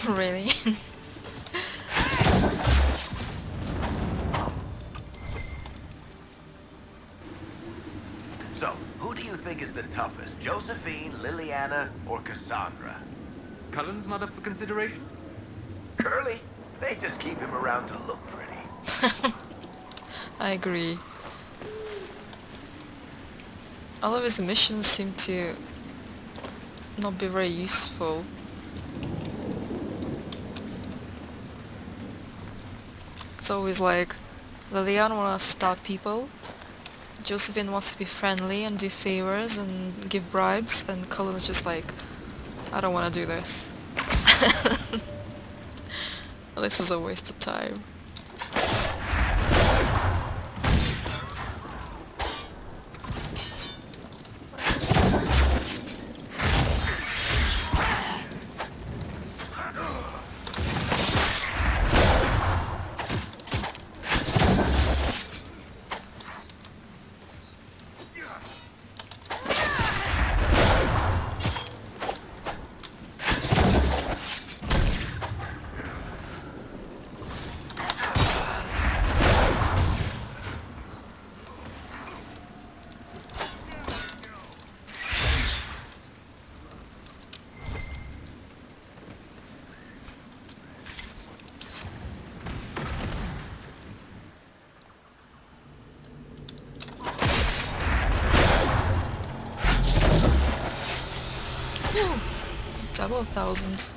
Really? So, who do you think is the toughest? Josephine, Liliana, or Cassandra? Cullen's not up for consideration? Curly? They just keep him around to look pretty. I agree. All of his missions seem to not be very useful. It's always like, Liliana wants to stop people, Josephine wants to be friendly and do favors and give bribes, and Cullen is just like, I don't want to do this. This is a waste of time. Whew. Double 1,000.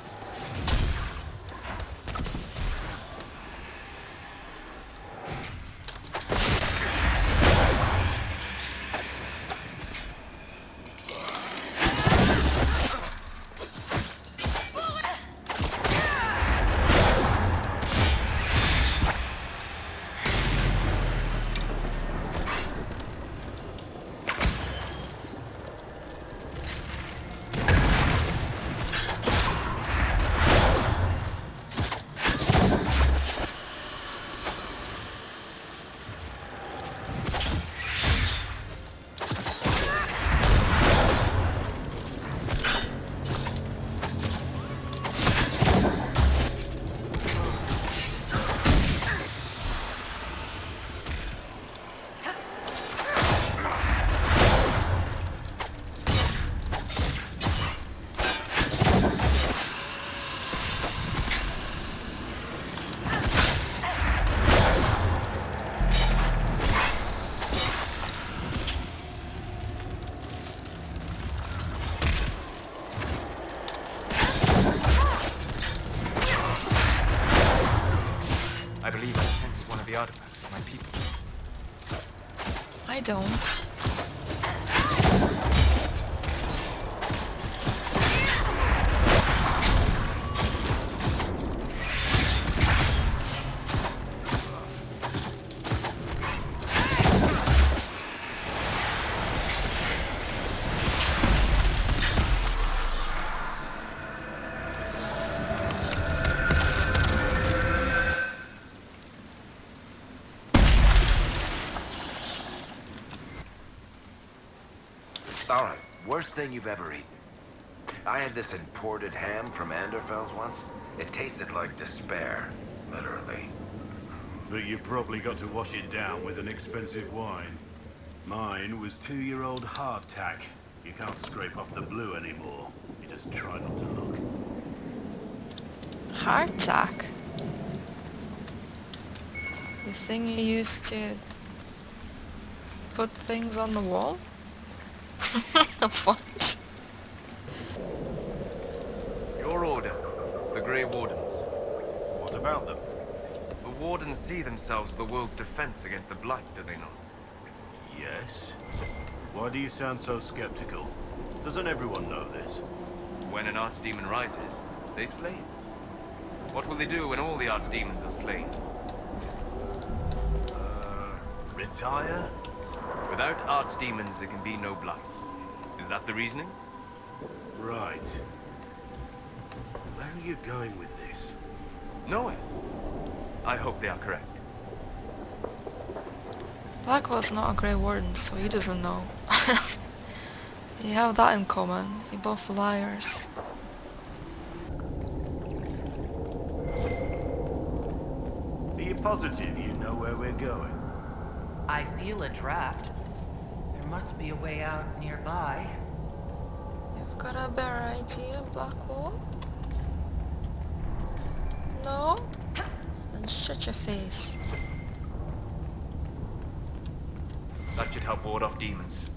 I believe I sense one of the artifacts of my people. I don't. Alright, worst thing you've ever eaten. I had this imported ham from Anderfell's once. It tasted like despair, literally. But you probably got to wash it down with an expensive wine. Mine was 2-year-old hardtack. You can't scrape off the blue anymore. You just try not to look. Hardtack? The thing you used to put things on the wall? What? Your order, the Grey Wardens. What about them? The Wardens see themselves the world's defense against the Blight, do they not? Yes? Why do you sound so skeptical? Doesn't everyone know this? When an archdemon rises, they slay it. What will they do when all the archdemons are slain? Retire? Without archdemons, there can be no Blights. Is that the reasoning? Right. Where are you going with this? Nowhere. I hope they are correct. Blackwall's not a Grey Warden, so he doesn't know. You have that in common. You're both liars. Positive you know where we're going? I feel a draft. There must be a way out nearby. You've got a better idea, Blackwall? No? Then shut your face. That should help ward off demons.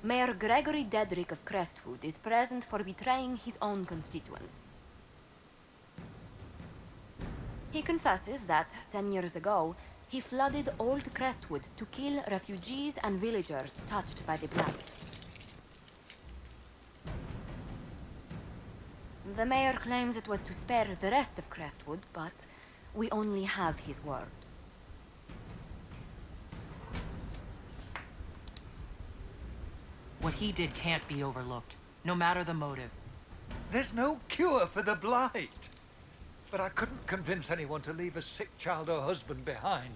Mayor Gregory Dedrick of Crestwood is present for betraying his own constituents. He confesses that, 10 years ago, he flooded Old Crestwood to kill refugees and villagers touched by the blight. The mayor claims it was to spare the rest of Crestwood, but we only have his word. What he did can't be overlooked, no matter the motive. There's no cure for the blight. But I couldn't convince anyone to leave a sick child or husband behind.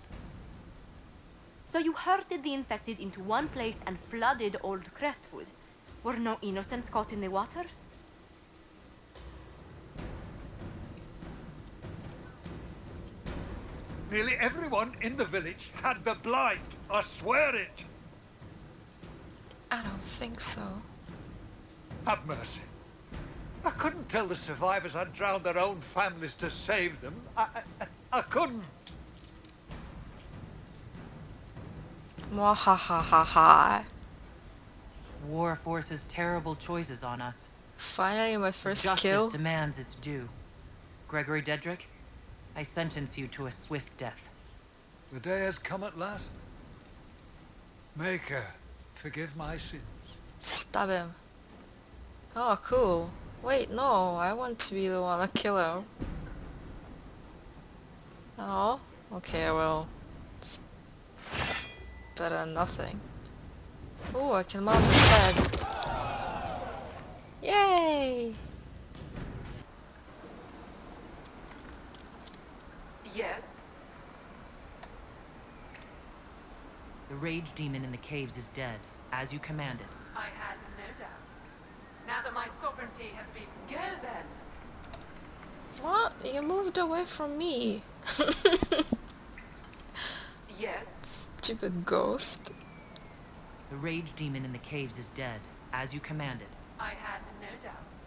So you herded the infected into one place and flooded Old Crestwood? Were no innocents caught in the waters? Nearly everyone in the village had the blight. I swear it. I don't think so. Have mercy. I couldn't tell the survivors I'd drowned their own families to save them. I couldn't. Mwahahaha. War forces terrible choices on us. Finally, my first Justice kill. demands its due. Gregory Dedrick, I sentence you to a swift death. The day has come at last. Maker, forgive my sins. Stab him. Oh, cool. Wait, no, I want to be the one to kill him. Oh, okay, well. It's better than nothing. Ooh, I can mount his head. Yay! Yes? The rage demon in the caves is dead, as you commanded. I had no doubts. Now that my sovereignty has been... Go then! What? You moved away from me. Yes? Stupid ghost. The rage demon in the caves is dead, as you commanded. I had no doubts.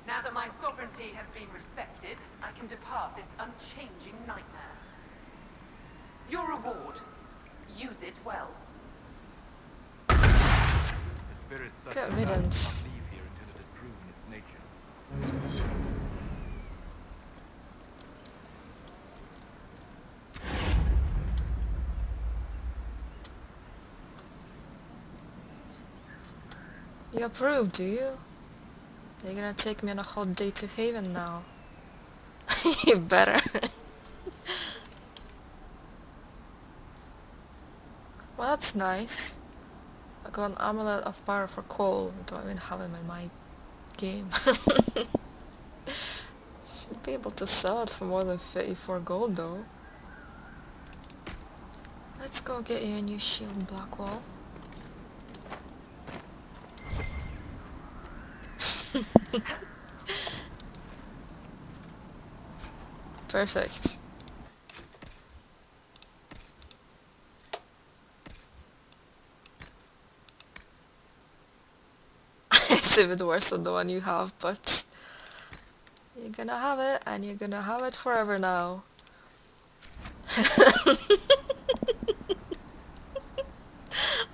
Now that my sovereignty has been respected, I can depart this unchanging nightmare. Your reward. Use it well. The spirit's such Good a riddance. not leave here until it had proven its nature. You approve, do you? You're gonna take me on a hot date to Haven now. You better. Well, that's nice. I got an amulet of power for Cole. I don't even have him in my game. Should be able to sell it for more than 54 gold though. Let's go get you a new shield, Blackwall. Perfect. It's even worse than the one you have, but you're gonna have it, and you're gonna have it forever now.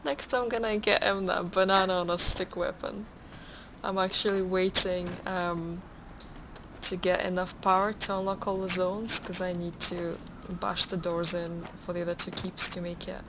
Next I'm gonna get him that banana on a stick weapon. I'm actually waiting to get enough power to unlock all the zones, because I need to bash the doors in for the other two keeps to make it.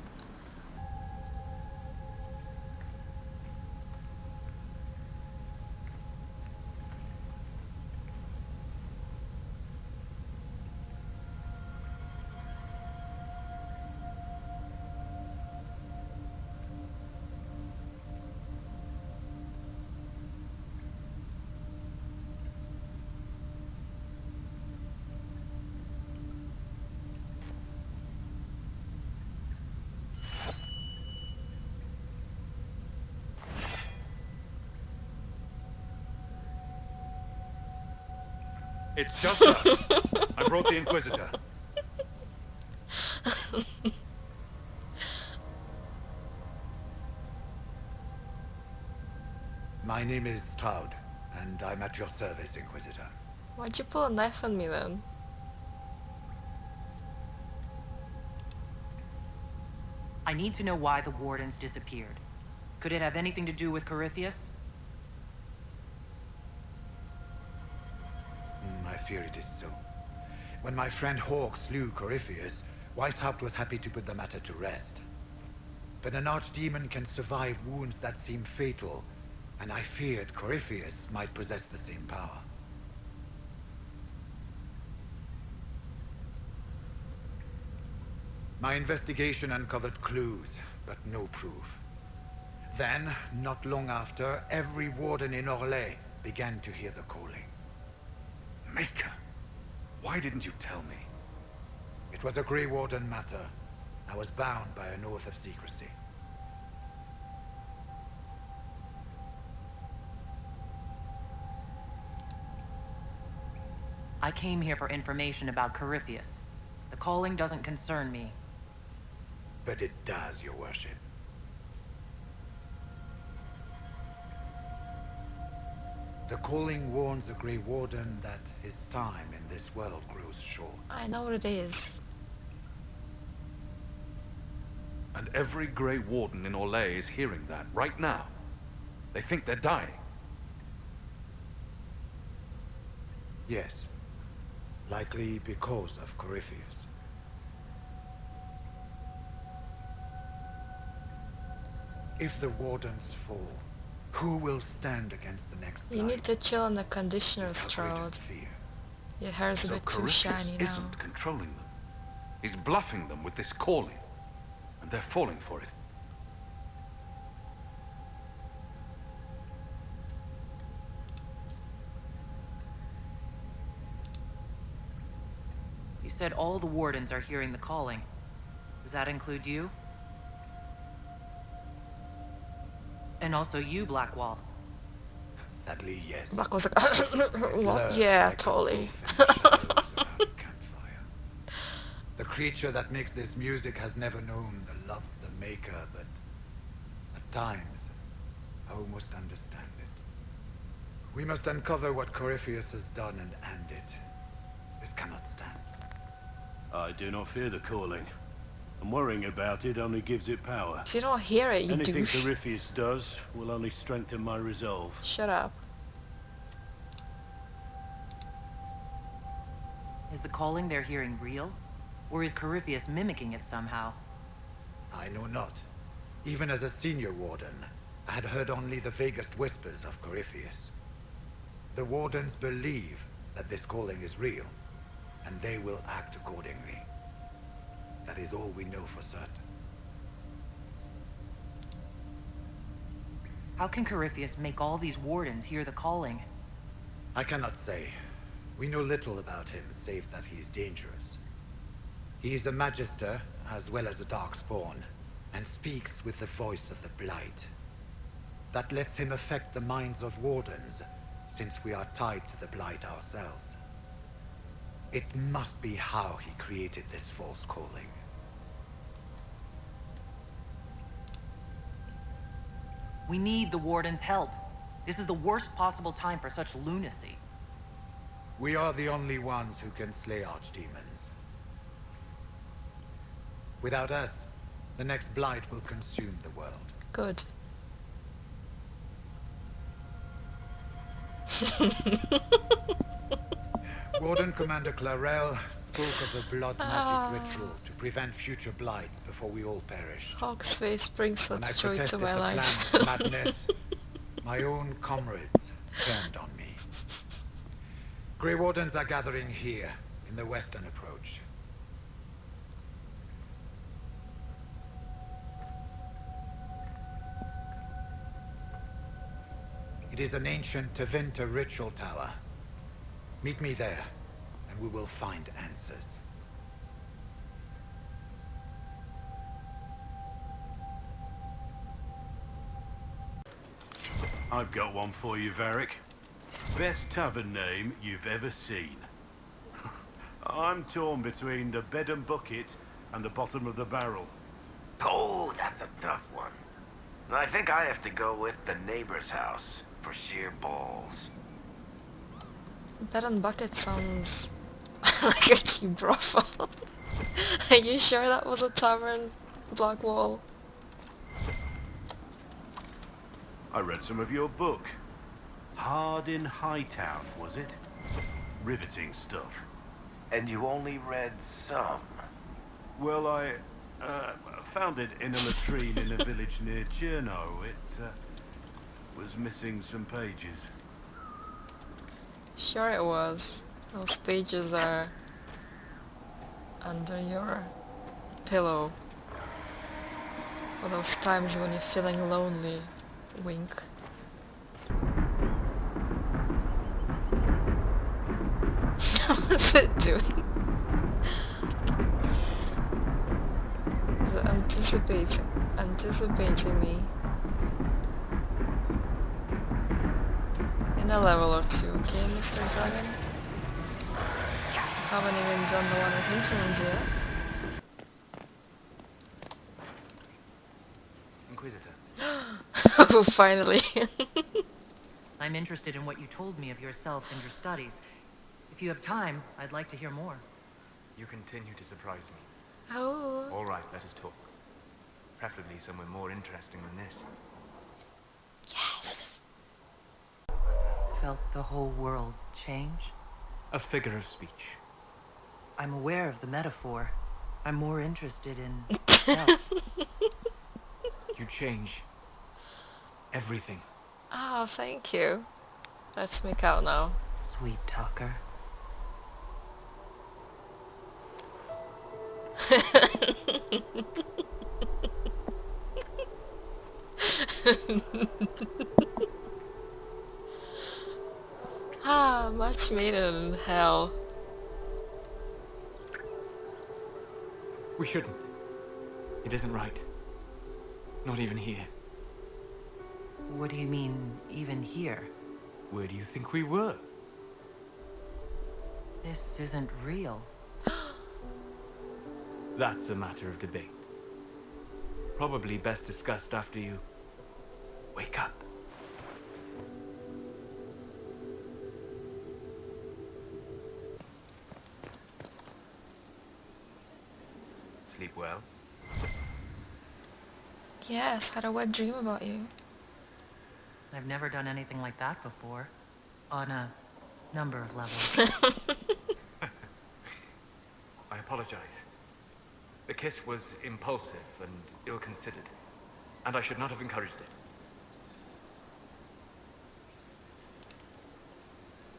It's just us. I brought the Inquisitor. My name is Todd, and I'm at your service, Inquisitor. Why'd you pull a knife on me then? I need to know why the wardens disappeared. Could it have anything to do with Corypheus? I fear it is so. When my friend Hawk slew Corypheus, Weishaupt was happy to put the matter to rest. But an archdemon can survive wounds that seem fatal, and I feared Corypheus might possess the same power. My investigation uncovered clues, but no proof. Then, not long after, every warden in Orlais began to hear the calling. Maker, why didn't you tell me? It was a Grey Warden matter. I was bound by an oath of secrecy. I came here for information about Corypheus. The calling doesn't concern me. But it does, your worship. The calling warns the Grey Warden that his time in this world grows short. I know what it is. And every Grey Warden in Orlais is hearing that right now. They think they're dying. Yes. Likely because of Corypheus. If the Wardens fall, who will stand against the next You need to chill on the conditioner, Stroud. fear? Your hair's a So bit too Corypheus shiny now. isn't controlling them. He's bluffing them with this calling. And they're falling for it. You said all the wardens are hearing the calling. Does that include you? And also you, Blackwall. Sadly, yes. Black was like, what? Yeah, totally. The creature that makes this music has never known the love of the maker, but at times, I almost understand it. We must uncover what Corypheus has done and end it. This cannot stand. I do not fear the calling. And worrying about it only gives it power. If you don't hear it, you Anything douche. Corypheus does will only strengthen my resolve. Shut up. Is the calling they're hearing real? Or is Corypheus mimicking it somehow? I know not. Even as a senior warden, I had heard only the vaguest whispers of Corypheus. The wardens believe that this calling is real, and they will act accordingly. That is all we know for certain. How can Corypheus make all these wardens hear the calling? I cannot say. We know little about him, save that he is dangerous. He is a magister, as well as a darkspawn, and speaks with the voice of the Blight. That lets him affect the minds of wardens, since we are tied to the Blight ourselves. It must be how he created this false calling. We need the warden's help. This is the worst possible time for such lunacy. We are the only ones who can slay archdemons. Without us, the next Blight will consume the world. Good. Warden Commander Clarel spoke of the blood magic ritual to prevent future blights before we all perish. Hawk's face brings When I such joy to protested my the life. planet's madness, my own comrades turned on me. Grey Wardens are gathering here, in the western approach. It is an ancient Tevinter ritual tower. Meet me there, and we will find answers. I've got one for you, Varric. Best tavern name you've ever seen. I'm torn between the bed and bucket and the bottom of the barrel. Oh, that's a tough one. I think I have to go with the neighbor's house for sheer balls. Bed and bucket sounds like a cheap brothel. Are you sure that was a tavern, Blackwall? I read some of your book. Hard in Hightown, was it? Riveting stuff. And you only read some? Well, I found it in a latrine in a village near Cherno. It was missing some pages. Sure it was. Those pages are under your pillow. For those times when you're feeling lonely. Wink. What's it doing? Is it anticipating me? In a level or two, okay, Mr. Dragon? Haven't even done the one with interns yet. Inquisitor. Oh, finally. I'm interested in what you told me of yourself and your studies. If you have time, I'd like to hear more. You continue to surprise me. Oh. All right, let us talk. Preferably somewhere more interesting than this. Yes. Felt the whole world change? A figure of speech. I'm aware of the metaphor. I'm more interested in myself. You change everything. Oh, thank you. Let's make out now. Sweet talker. Ah, much made in hell. We shouldn't. It isn't right. Not even here. What do you mean, even here? Where do you think we were? This isn't real. That's a matter of debate. Probably best discussed after you wake up. Sleep well. Yes, had a wet dream about you. I've never done anything like that before. On a number of levels. I apologize. The kiss was impulsive and ill-considered, and I should not have encouraged it.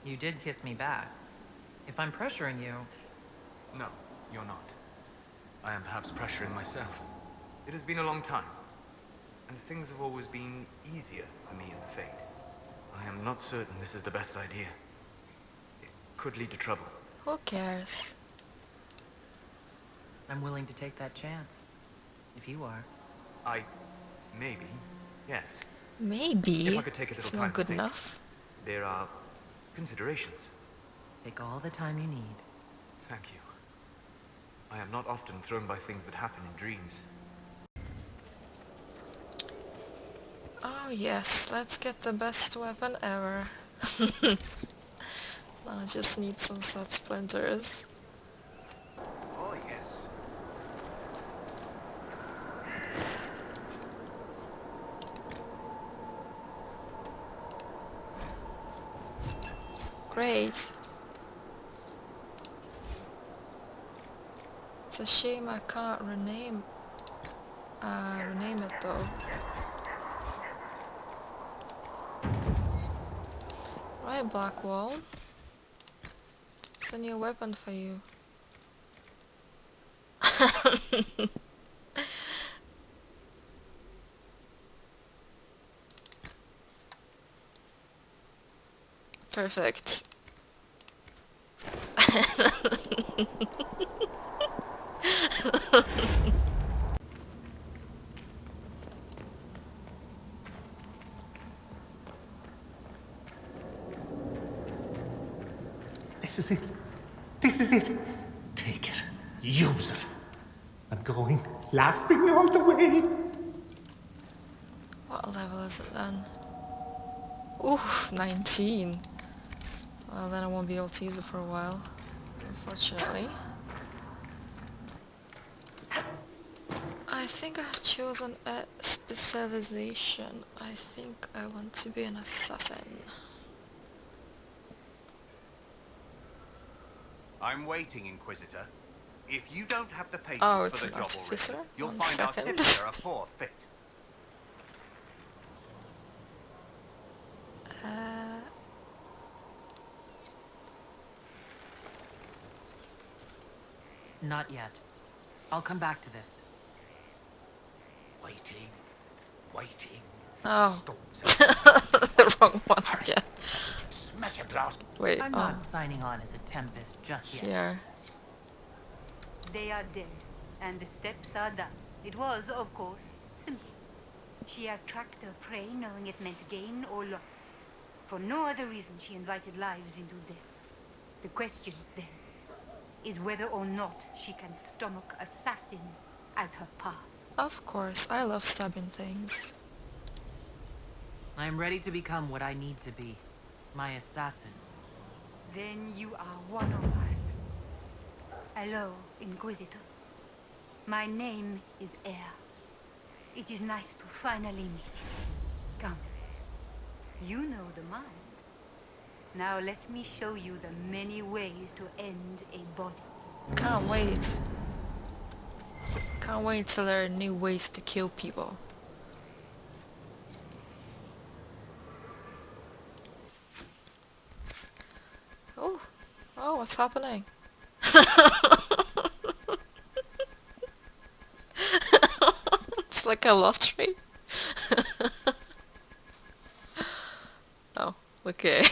You did kiss me back. If I'm pressuring you... No, you're not. I am perhaps pressuring myself. It has been a long time, and things have always been easier for me in the Fade. I am not certain this is the best idea. It could lead to trouble. Who cares? I'm willing to take that chance. If you are. Maybe, yes. Maybe. If I could take a little It's time not to good think. enough. There are considerations. Take all the time you need. Thank you. I am not often thrown by things that happen in dreams. Oh yes, let's get the best weapon ever. Now I just need some set splinters. Oh, yes. Great. It's a shame I can't rename it though. Right, Blackwall. It's a new weapon for you. Perfect. This is it. This is it. Take it. Use it. I'm going laughing all the way. What level is it then? Oof, 19. Well, then I won't be able to use it for a while, unfortunately. I think I've chosen a specialization. I think I want to be an assassin. I'm waiting, Inquisitor. If you don't have the patience Oh, for it's the an job artificer? already, you'll One find our second. tips are a poor fit. Not yet. I'll come back to this. Waiting. Waiting. Oh, Storms the wrong one again. Smash a glass. Wait, I'm oh, not signing on as a Tempest just yet. here. They are dead, and the steps are done. It was, of course, simple. She has tracked her prey knowing it meant gain or loss. For no other reason she invited lives into death. The question, then, is whether or not she can stomach assassin as her path. Of course, I love stabbing things. I'm ready to become what I need to be. My assassin. Then you are one of us. Hello, Inquisitor. My name is Air. It is nice to finally meet you. Come. You know the mind. Now let me show you the many ways to end a body. Can't wait. Can't wait to learn new ways to kill people. Oh, oh, what's happening? It's like a lottery. Oh, okay.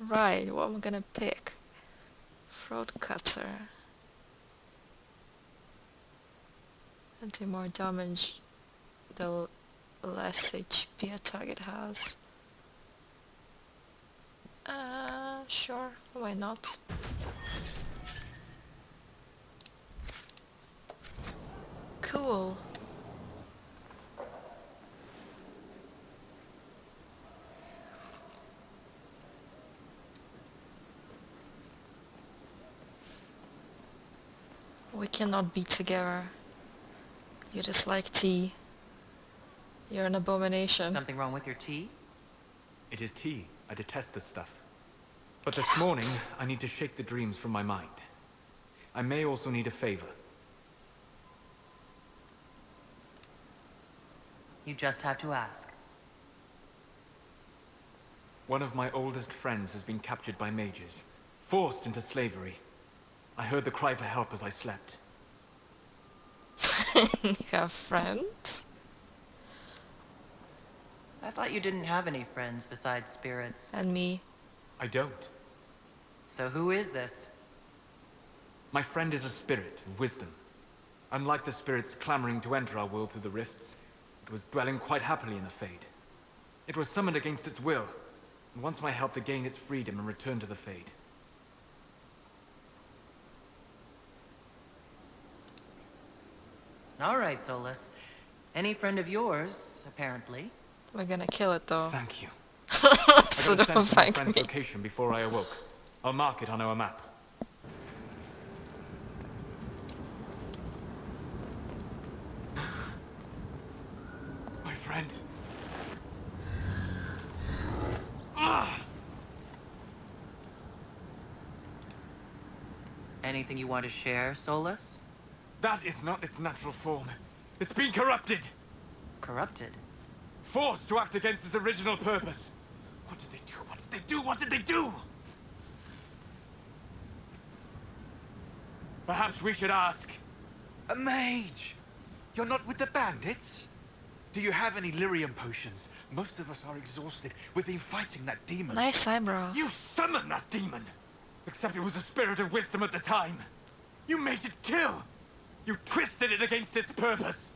Right, what am I gonna pick? Throat cutter. And do more damage the less HP a target has. Sure, why not? Cool. We cannot be together. You just like tea. You're an abomination. Something wrong with your tea? It is tea. I detest this stuff. But this morning, I need to shake the dreams from my mind. I may also need a favor. You just have to ask. One of my oldest friends has been captured by mages, forced into slavery. I heard the cry for help as I slept. You have friends? I thought you didn't have any friends besides spirits. And me. I don't. So who is this? My friend is a spirit of wisdom. Unlike the spirits clamoring to enter our world through the rifts, it was dwelling quite happily in the Fade. It was summoned against its will, and wants my help to gain its freedom and return to the Fade. All right, Solas. Any friend of yours, apparently. We're gonna kill it though. Thank you. So I got a don't sense of my thank friend's me. location before I awoke. I'll mark it on our map. My friend. Anything you want to share, Solas? That is not its natural form. It's been corrupted. Corrupted? Forced to act against its original purpose. What did they do? What did they do? What did they do? Perhaps we should ask. A mage! You're not with the bandits? Do you have any lyrium potions? Most of us are exhausted. We've been fighting that demon. Nice eyebrows. You summoned that demon! Except it was a spirit of wisdom at the time. You made it kill! You twisted it against its purpose!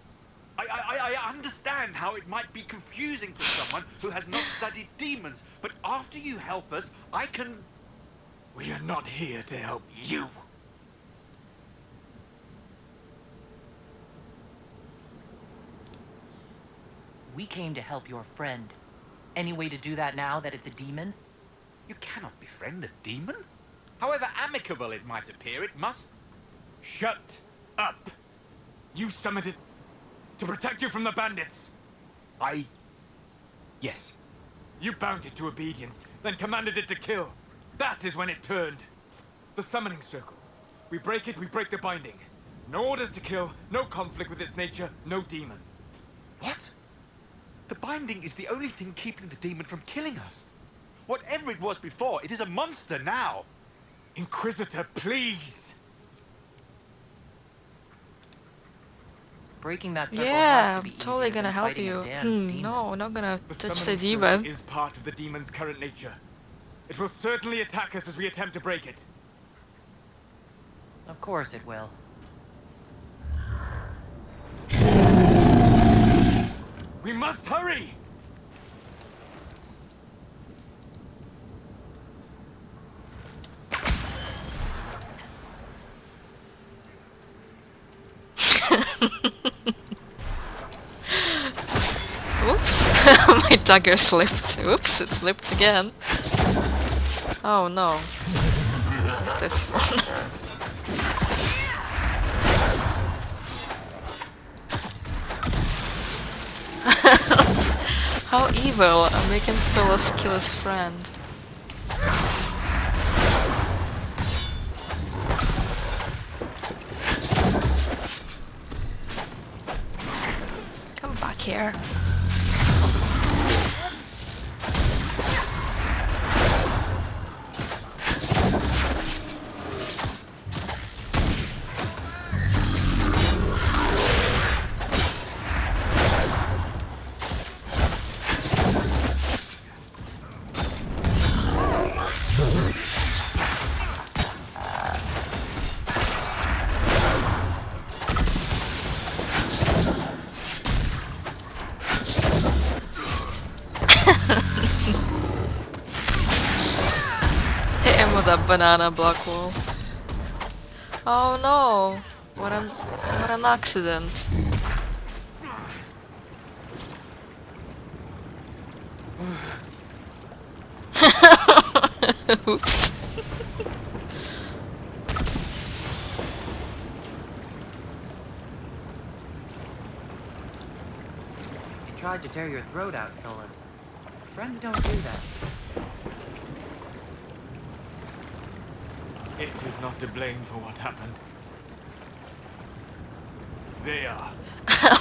I understand how it might be confusing for someone who has not studied demons, but after you help us, I can... We are not here to help you. We came to help your friend. Any way to do that now that it's a demon? You cannot befriend a demon. However amicable it might appear, it must... Shut up! You summoned it to protect you from the bandits. Yes. You bound it to obedience, then commanded it to kill. That is when it turned. The summoning circle. We break it, we break the binding. No orders to kill, no conflict with its nature, no demon. What? The binding is the only thing keeping the demon from killing us. Whatever it was before, it is a monster now. Inquisitor, please! Breaking that circle Yeah, has to I'm be totally easier gonna than help fighting a you. damned demon. No, not gonna The touch the summoning circle demon. is part of the demon's current nature. It will certainly attack us as we attempt to break it. Of course it will. We must hurry! Oops, my dagger slipped. Oops, it slipped again. Oh no. This one. How evil, I'm making Solas kill his friend. Come back here. Hit him with a banana Blackwall. Oh no! What an accident. Oops. You tried to tear your throat out, Solas. Friends don't do that. It is not to blame for what happened. They are.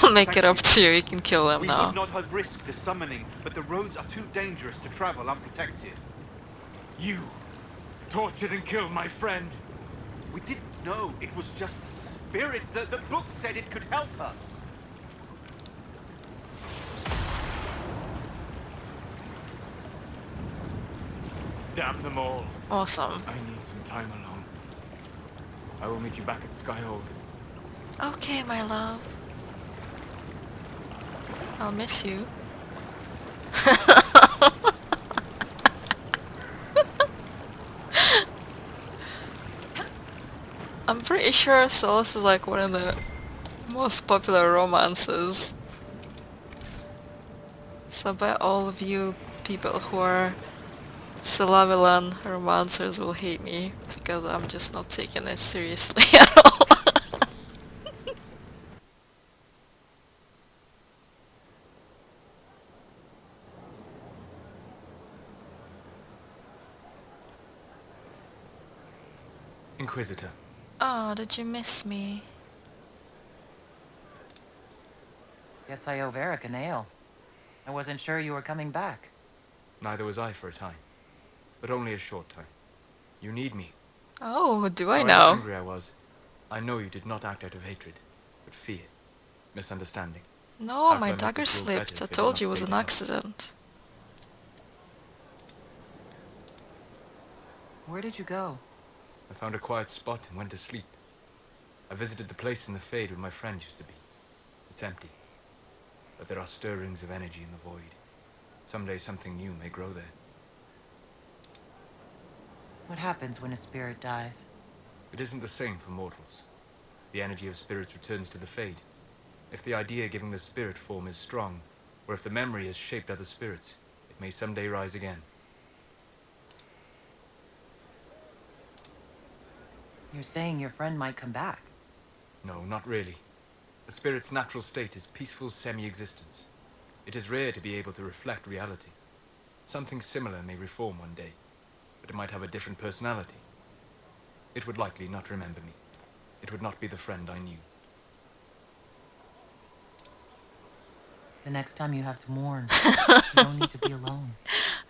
I'll make it up to you, you can kill them We now. would not have risked the summoning, but the roads are too dangerous to travel unprotected. You tortured and killed my friend. We didn't know it was just a spirit. The book said it could help us. Damn them all. Awesome. I need some time alone. I will meet you back at Skyhold. Okay, my love. I'll miss you. I'm pretty sure Solas is like one of the most popular romances. So I bet all of you people who are Solavilan romancers will hate me because I'm just not taking it seriously at all. Inquisitor. Oh, did you miss me? Guess I owe Varric an ale. I wasn't sure you were coming back. Neither was I for a time. But only a short time. You need me. Oh, do I However know? angry I was, I know you did not act out of hatred, but fear. Misunderstanding. No, How my could I make dagger this world better slipped. I if it did told not you it was save an you? accident. Where did you go? I found a quiet spot and went to sleep. I visited the place in the Fade where my friend used to be. It's empty. but there are stirrings of energy in the void. Someday something new may grow there. What happens when a spirit dies? It isn't the same for mortals. The energy of spirits returns to the Fade. If the idea giving the spirit form is strong, or if the memory has shaped other spirits, it may someday rise again. You're saying your friend might come back? No, not really. A spirit's natural state is peaceful semi-existence. It is rare to be able to reflect reality. Something similar may reform one day, but it might have a different personality. It would likely not remember me. It would not be the friend I knew. The next time you have to mourn, you don't need to be alone.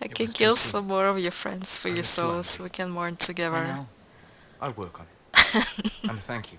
I It can was kill too soon. some more of your friends for I your was too souls so angry. we can mourn I together. know. I'll work on it. And thank you.